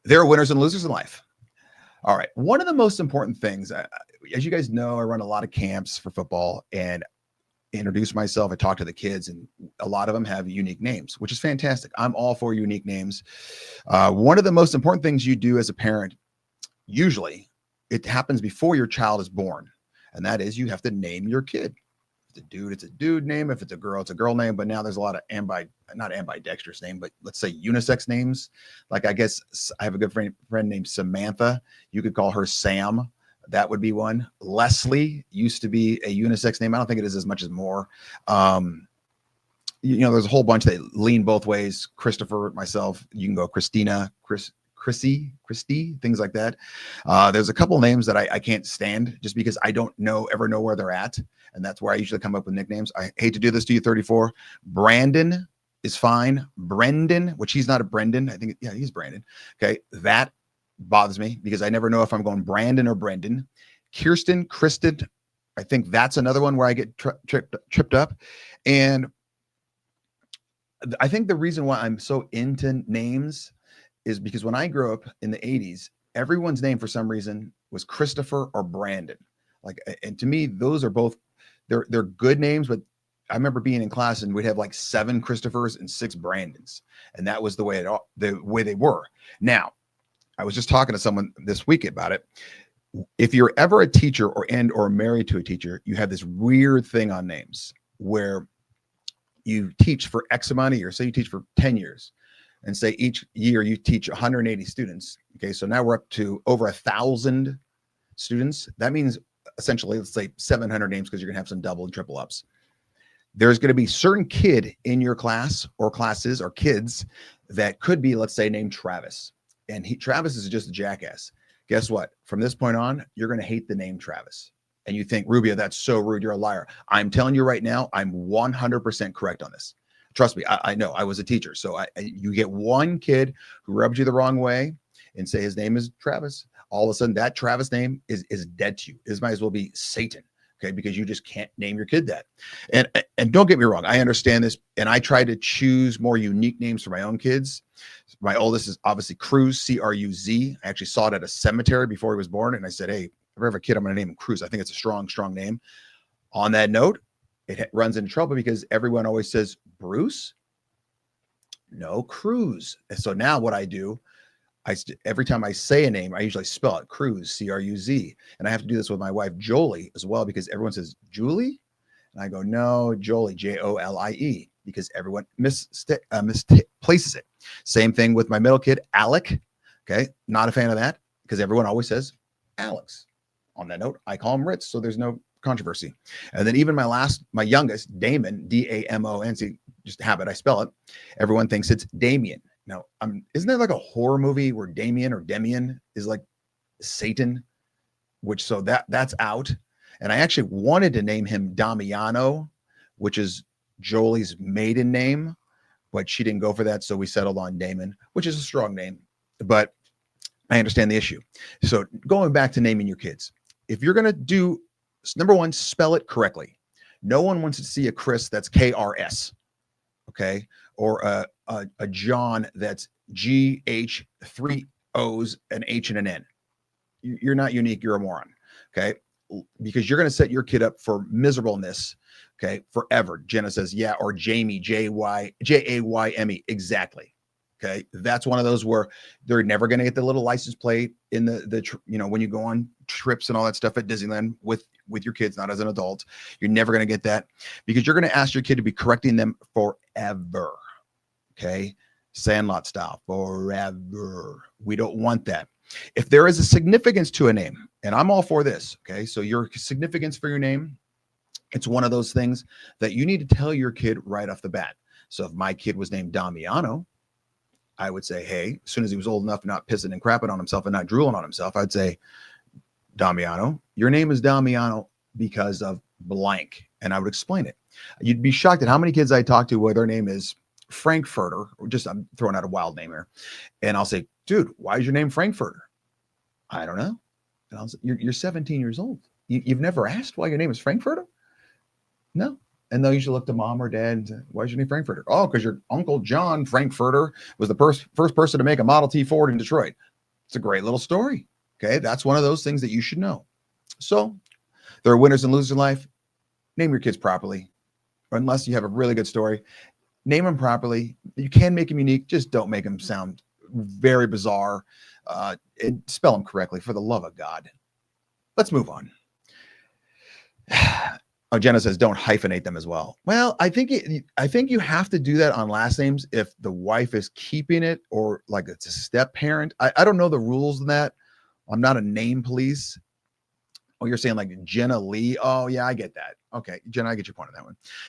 There are winners and losers in life. All right. One of the most important things, as you guys know, I run a lot of camps for football and introduce myself. I talk to the kids, and a lot of them have unique names, which is fantastic. I'm all for unique names. One of the most important things you do as a parent, usually, it happens before your child is born, and that is you have to name your kid. If it's a dude, it's a dude name. If it's a girl, it's a girl name. But now there's a lot of not ambidextrous name, but let's say unisex names. Like I guess I have a good friend named Samantha. You could call her Sam. That would be one. Leslie used to be a unisex name. I don't think it is as much as more. Um, there's a whole bunch that lean both ways. Christopher, myself, you can go Christina, Christy, things like that. There's a couple names that I can't stand just because I don't ever know where they're at. And that's where I usually come up with nicknames. I hate to do this to you, 34. Brandon is fine. Brendan, which he's not a Brendan. I think, yeah, he's Brandon. Okay. That bothers me because I never know if I'm going Brandon or Brendan. Kirsten, Kristen, I think that's another one where I get tripped up. And I think the reason why I'm so into names is because when I grew up in the 80s, everyone's name for some reason was Christopher or Brandon. Like, and to me, those are both, they're good names, but I remember being in class and we'd have like 7 Christophers and 6 Brandons. And that was the way they were. Now, I was just talking to someone this week about it. If you're ever a teacher or married to a teacher, you have this weird thing on names where you teach for X amount of years. Say you teach for 10 years and say each year you teach 180 students. Okay. So now we're up to over 1,000 students. That means essentially, let's say 700 names because you're going to have some double and triple ups. There's going to be certain kid in your class or classes or kids that could be, let's say, named Travis. And Travis is just a jackass. Guess what? From this point on, you're going to hate the name Travis. And you think, Rubio, that's so rude. You're a liar. I'm telling you right now, I'm 100% correct on this. Trust me, I know I was a teacher. So you get one kid who rubs you the wrong way and say his name is Travis. All of a sudden, that Travis name is dead to you. It might as well be Satan. Okay, because you just can't name your kid that. And don't get me wrong, I understand this, and I try to choose more unique names for my own kids. My oldest is obviously Cruz, Cruz. I actually saw it at a cemetery before he was born, and I said, hey, if I have a kid, I'm going to name him Cruz. I think it's a strong name. On that note, it runs into trouble because everyone always says Bruce. No, Cruz. And so now what I do, every time I say a name, I usually spell it Cruz, Cruz. And I have to do this with my wife, Jolie, as well, because everyone says Julie. And I go, no, Jolie, Jolie, because everyone misplaces it. Same thing with my middle kid, Alec. Okay. Not a fan of that because everyone always says Alex. On that note, I call him Ritz. So there's no controversy. And then even my youngest, Damon, Damon, just habit, I spell it. Everyone thinks it's Damien. Now, isn't there like a horror movie where Damien or Demian is like Satan, so that's out. And I actually wanted to name him Damiano, which is Jolie's maiden name, but she didn't go for that. So we settled on Damon, which is a strong name, but I understand the issue. So going back to naming your kids, if you're going to do, number one, spell it correctly. No one wants to see a Chris that's KRS. Okay. Or a John that's GH, 3 O's, an H and an N. You're not unique. You're a moron. Okay. Because you're going to set your kid up for miserableness. Okay. Forever. Jenna says, yeah. Or Jamie, Jayme. Exactly. Okay. That's one of those where they're never going to get the little license plate in when you go on trips and all that stuff at Disneyland with your kids, not as an adult. You're never going to get that because you're going to ask your kid to be correcting them forever. Okay. Sandlot style, forever. We don't want that. If there is a significance to a name, and I'm all for this. Okay. So your significance for your name, it's one of those things that you need to tell your kid right off the bat. So if my kid was named Damiano, I would say, hey, as soon as he was old enough, not pissing and crapping on himself and not drooling on himself, I'd say, Damiano, your name is Damiano because of blank. And I would explain it. You'd be shocked at how many kids I talk to where their name is Frankfurter, or just I'm throwing out a wild name here. And I'll say, dude, why is your name Frankfurter? I don't know. And I'll say, you're 17 years old. You've never asked why your name is Frankfurter? No. And they'll usually look to mom or dad and say, why is your name Frankfurter? Oh, because your uncle John Frankfurter was the first person to make a Model T Ford in Detroit. It's a great little story. Okay. That's one of those things that you should know. So there are winners and losers in life. Name your kids properly, or unless you have a really good story, name them properly. You can make them unique. Just don't make them sound very bizarre. And spell them correctly for the love of God. Let's move on. Oh, Jenna says don't hyphenate them as well. Well, I think you have to do that on last names if the wife is keeping it or like it's a step parent. I don't know the rules in that. I'm not a name police. Oh, you're saying like Jenna Lee. Oh, yeah, I get that. Okay, Jenna, I get your point on that one.